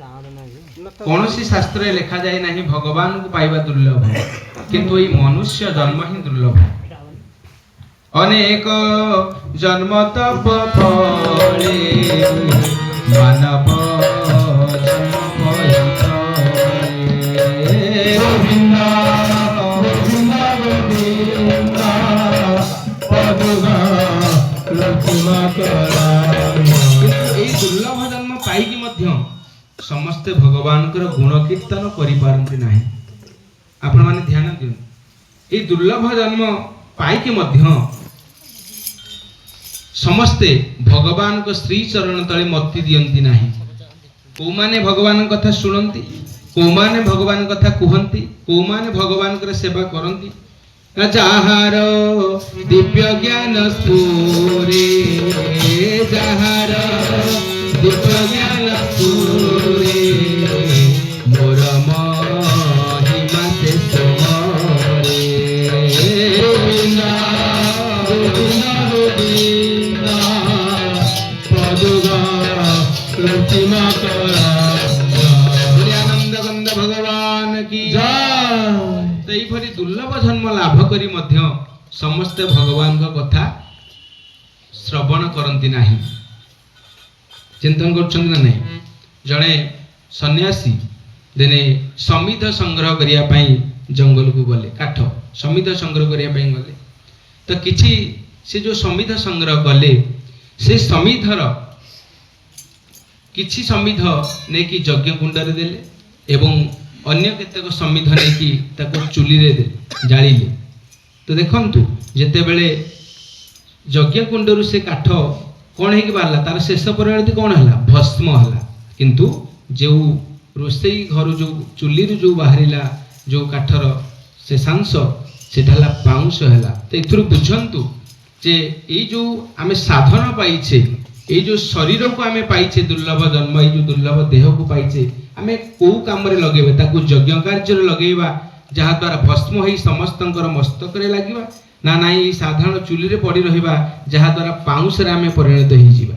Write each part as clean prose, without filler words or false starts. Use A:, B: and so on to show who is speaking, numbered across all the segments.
A: कौन सी शास्त्र लिखा जाए नहीं भगवान को पाइबा दुर्लभ किंतु ये मनुष्य जन्म ही दुर्लभ अनेक जन्म तप फले मानव दुर्लभ जन्म पाई समस्ते भगवान गुण कीर्तन करि नाही आपण माने ध्यान दियो ए दुर्लभ जन्म पाई समस्ते भगवान को श्री चरण तले मति दियंती नाही को माने भगवान कथा सुनंती को माने भगवान कथा कुहंती को माने भगवान कर सेवा करंती जहार दिव्य ज्ञान स्फुरे जहार दिव्य ज्ञान स्फुरे मोर महिमा से समरे आनंद गंध भगवान की जय दुर्लभ जन्म लाभ करी मध्य समस्ते भगवान का कथा श्रवण करती नाही चिंतन कर नहीं जड़े सन्यासी दिने समिध संग्रह करने जंगल को गले काठ समिध संग्रह करने गले तो किछि से जो समिध संग्रह कले से समिधर किछि समिध ने कि यज्ञ कुंड रे देले एवं अन्य केतेक समिध ने कि ताको चुली रे दे जालिले तो देखंतु जेते बेले यज्ञ कुंड से काठ कौन है कि बाहरला तार शेष परिणति कौन है भस्म है किंतु जो रोसई घर जो चुली जो बाहरिला जो काठर शेषांश सेटा पाउंश है तो एथुर बुझंतु जे ये जो आमे साधन पाइछे ये जो शरीर को आमे पाइछे दुर्लभ जन्म ये जो दुर्लभ देह को पाइछे आमे को काम रे लगेबे ताकू यज्ञ कार्य रे लगेबा जहा द्वारा भस्म होई समस्तंकर मस्तक रे लागिबा ना नाई साधारण चुली रे पड़ी रहिबा जहा द्वारा पाउंस रे आमे परिणत होई जिबा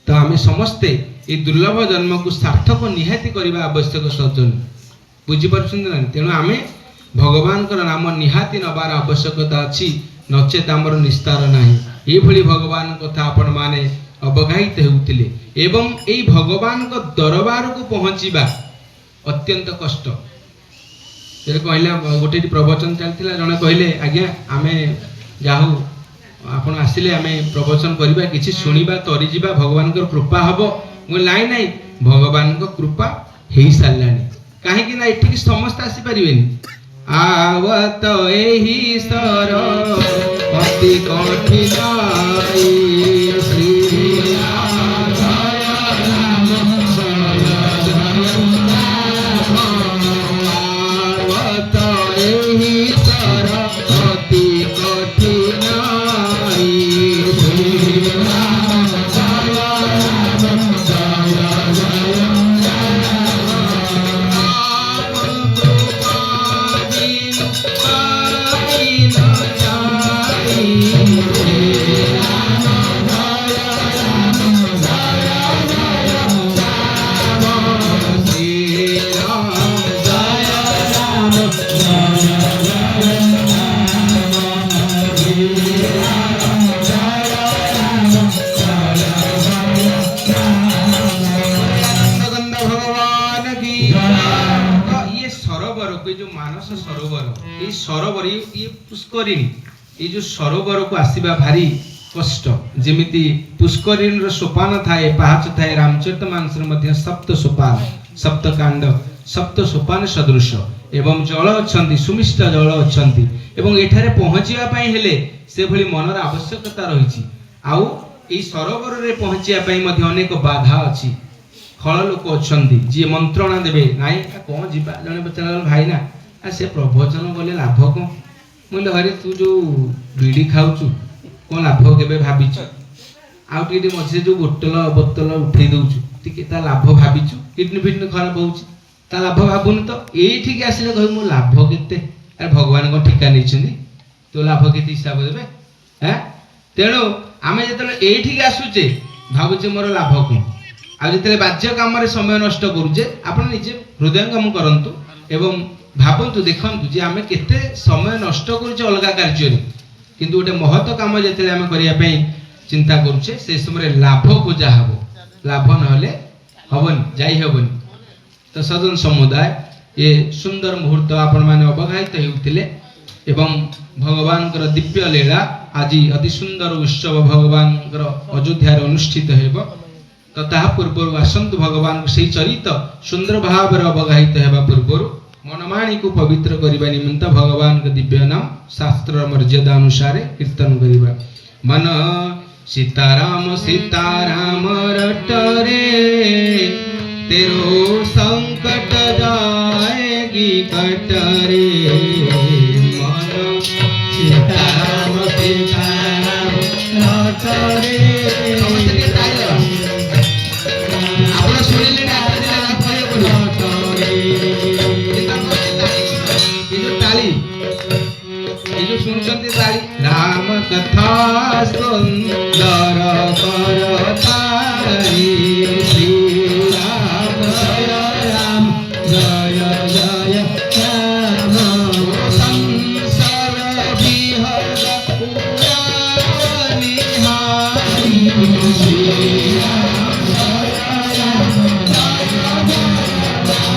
A: तो आमे समस्ते ए दुर्लभ जन्म को सार्थक निहाती करबा आवश्यक सजन बुझी परछन ना तेनु आमे भगवान कर नाम निहाती नबार आवश्यकता अछि नचेत आमर निस्तार नाही ए भली भगवान कथा आपण माने अवगाहित हेउतिले एवं ए भगवान को दरबार को पहुंचीबा अत्यंत कष्ट जे कहला गोटे प्रवचन चलथिला जने कहले आज्ञा आमे जाहु आपण आसिले आमे प्रवचन करिबा किछि सुनिबा तरी जिबा भगवान को कृपा हबो मु लाई नाही भगवान को कृपा हेई सालानी काहे कि ना एठी समस्त आसी परिबेनी आवत एही सर अति कठिनाई श्री सरोवर ये पुष्करिणी ये जो सरोवर को आसीबा भारी कष्ट जेमिति पुष्करिणी रो सोपान थाए पाहाच थाए रामचरितमानस मध्ये सप्त सोपान सप्त कांड सप्त सोपान सदृश एवं जल अछंती सुमिष्ट जल अछंती एवं एठारे पहुंचिया पई हेले से भली मनर आवश्यकता रहिछि आउ ए सरोवर रे पहुंचिया पई मध्ये अनेक बाधा अछि खळ लोक अछंती जे मंत्रणा देबे नाई कोन जिबा जने बचला भाई ना आ से प्रवचन बोले लाभ कौन बोले हरे तू जो बीड़ी खाऊचु कौन लाभ के भाविच आउ मझे जो बोतल बोतल उठे दौचु टी लाभ भाविचु किडनी फिडनी खराब हो लाभ भावुन तो ये आसिले कह मो लाभ के भगवान को ठिका नहीं तो लाभ के हिसाब देवे हाँ तेणु आम जो ये आसुचे भावुचे मोर लाभ कौन आ जिते बाह्य काम समय नष्ट करुचे आपण निजे हृदयंगम करंतु एवं भावतु देखंतु जे आमे केते समय नष्ट करुचे अलग कार्य किंतु गोटे महत्व काम जिते आमे करिया पई चिंता करुचे से समय लाभ खोजा हबो लाभ नहले हबन जाई हबन। तो सदन समुदाय ये सुंदर मुहूर्त आपण माने अवगाहित हेउतिले एवं भगवान दिव्य लीला आज अति सुंदर उत्सव भगवान अयोध्या अनुष्ठित हेब। तो ताहा पूर्व आसंतु भगवान से चरित सुंदर भाव अवगाहित हेबा पूर्व मनमाणी को पवित्र करने निमित्त भगवान का दिव्य नाम शास्त्र मर्यादा अनुसार कीर्तन करिबा। मन सीताराम सीताराम रटरे तेरो संकट जाएगी कटरे। मन सीताराम सीताराम रटरे आपण सुनिले ना राम कथा सुंदर करतारी श्री राम जय राम जय जय राम संसार विहर पुरानी हारी श्री राम जय राम श्री राम जय राम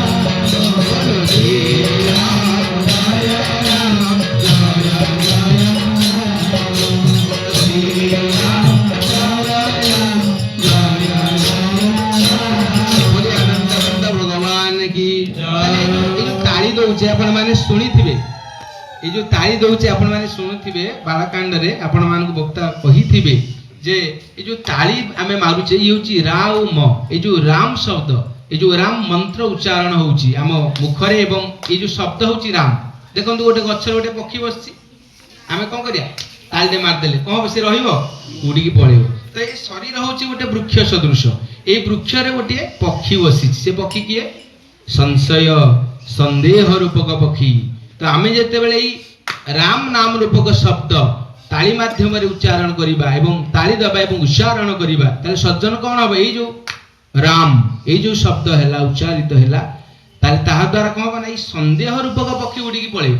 A: आपण माने सुनिथिबे ए जो ताली दउचे आपण माने सुनिथिबे बालकांड रे आपण मान को वक्ता कहिथिबे जे ए जो ताली आमे मारुचे ई होची राम ए जो राम शब्द ए जो राम मंत्र उच्चारण होची हम मुखरे एवं ए जो शब्द होची राम देखंतु गोटे गछर गोटे पक्षी बसची आमे कोन करिया ताली दे मार देले कोन बसी रहिबो उडी की पळेबो। तो ए शरीर होची गोटे वृक्ष सदृश ए वृक्ष रे गोटे पक्षी बसी से पक्षी किए संशय संदेह रूपक पक्षी। तो आमे जेते बेले राम नाम रूपक शब्द ताली माध्यम रे उच्चारण करिबा एवं ताली दबा एवं उच्चारण करिबा ताले सज्जन कोन हो ए जो राम ए जो शब्द हैला उच्चारित हैला ताले ताहा द्वारा कोन बना ए संदेह रूपक पक्षी उडी की पळे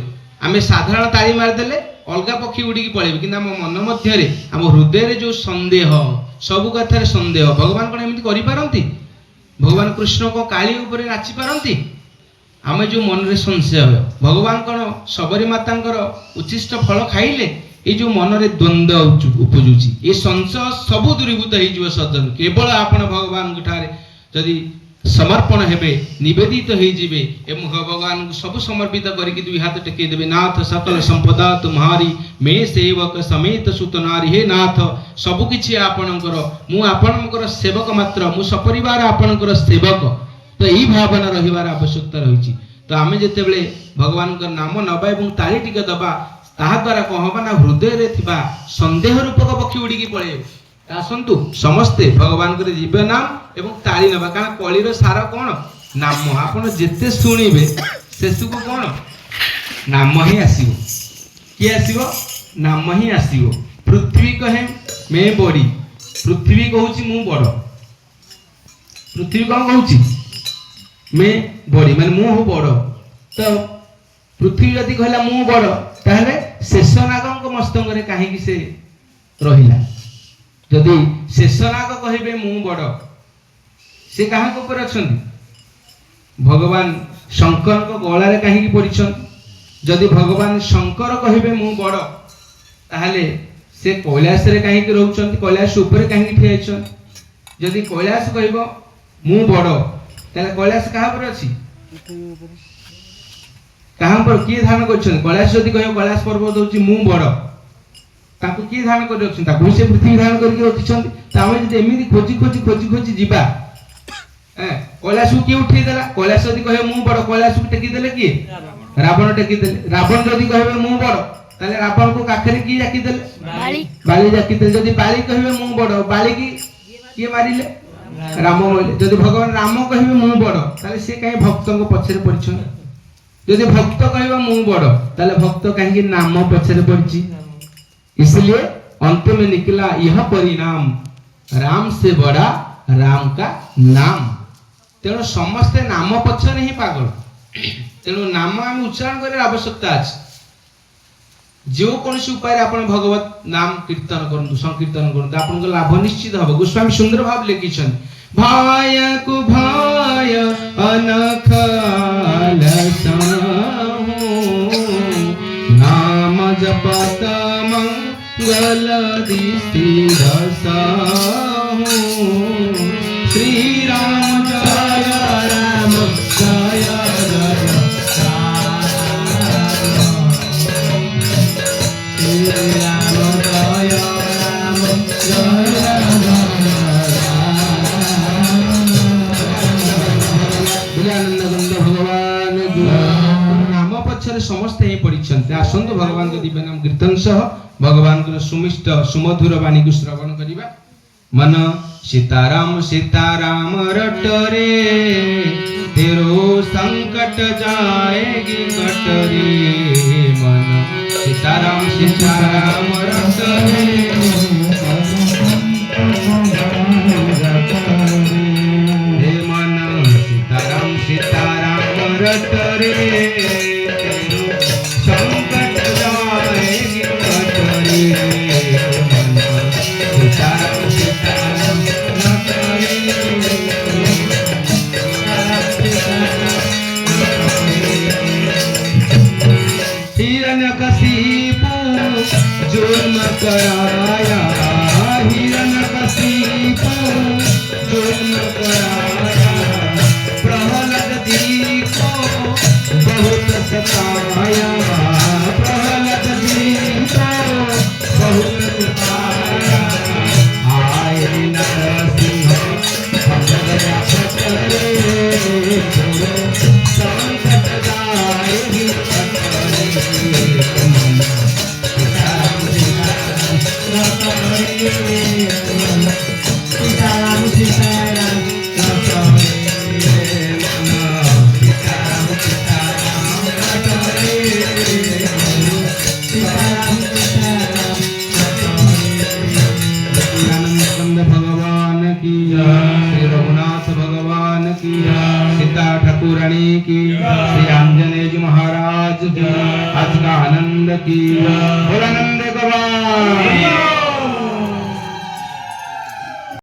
A: आमे साधारण ताली मार देले अलगा पक्षी उडी की पळे किंतु हम मन मध्य रे हम हृदय रे जो संदेह सब कथा रे संदेह भगवान कोन एमिति करि पारंती भगवान कृष्ण को काली ऊपर नाची पारंती आमे जो मन रे संशय भगवान कौन सबरी माता उचिष्ट फल खाइले ये जो मन रे द्वंद्व उपजुची ये संशय सब दूरीभूत हो सज्जन केवल आपण भगवान ठारे जदि समर्पण हेबे निवेदित हो जिवे एवं भगवान को सब समर्पित करके दुई हाथ टेके देबे नाथ सकल संपदा तुम्हारी मे सेवक समेत सुत नारी हे नाथ सब किछि आपणकर मु आपणकर सेवक मात्र मु सपरिवार आपणकर सेवक। तो यही भावना रहिबार आवश्यकता रही। तो आमे जेते बेले भगवान का नाम नबा एवं ताली टिके दबा ताहा द्वारा कहबा ना हृदय रे थिबा संदेह रूपक पक्षी उडी की पळे आसंतु समस्ते भगवान के दिव्य नाम एवं ताली नबा कारण कलिर सार कोन नाम आपण जेते सुनिबे सेसु को कोन नाम ही आसीबो कि आसीबो नाम ही आसीबो। पृथ्वी कहे मैं बड़ी पृथ्वी कहूची मु बड़ पृथ्वी कोन कहूची मैं बड़ी मान मु हो बड़। तो पृथ्वी जदि कहला मु बड़ ताहले शेषनाग मस्तंग रे काहे कि से रहिला जदि शेषनाग कहिबे मु बड़ से कहा को ऊपर अछंती भगवान शंकर को गला रे काहे कि पड़िछन जदि भगवान शंकर कहिबे मु बड़ ताहले से कैलाश रे काहे कि रहउछन कैलाश ऊपर काहे कि ठियाइछन जदि कैलाश कहबो मु बड़ ताले कैलाश कहा पर अछि कहां पर किए धारण करछन कैलाश जदि कहयो कैलाश पर्वत होची मु बड़ ताको किए धारण कर रखछन ताको से पृथ्वी धारण करके रखछन तामे जदि एमिति खोजी खोजी जिबा कैलाश को किए उठै देला कैलाश जदि कहयो मु बड़ कैलाश को टेकी देले किए रावण टेकी देले रावण जदि कहबे मु बड़ ताले रावण को काखरे की जाकी देले बाली जाकी देले जदि बाली कहबे मु बड़ बाली की किए मारिले राम बोले जदि भगवान राम कहिबे मु बड़ ताले से काहे भक्तों को पछरे पड़छन जदि भक्त कहबे मु बड़ ताले भक्त काहे नाम पछरे पड़छि इसलिए अंत में निकला यह परिणाम राम से बड़ा राम का नाम तेणु समस्ते नाम पछरे ही पागल तेणु नाम आम उच्चारण कर आवश्यकता अच्छे जो कौन उपाय आप भगवत नाम कीर्तन करूँ संकीर्तन करूँ आपन लाभ निश्चित हम गोस्वामी सुंदर भाव लिखिं भाय को भाय अनख नाम जपत मंगल दिशि श्री राम जय राम जय समस्त ही पढ़ी आसंतु भगवान दिव्य नाम कीर्तन सह भगवान सुमिष्ट सुमधुर वाणी को श्रवण करिबा मन सीताराम सीताराम रट रे तेरो संकट जाएगी कट रे मन सीताराम सीताराम रट रे हे मन सीताराम सीताराम रट रे जुर्म कराया हिरण्यकशिपु जुर्म कराया प्रहलाद जी को बहुत सताया प्रहलाद जी को बहुत सताया आए नरसिंह भगत संकट जाए भगवान की श्री रघुनाथ भगवान की सीता ठाकुरानी की श्री आंजनेय जी महाराज की आज का आनंद की आनंद गवान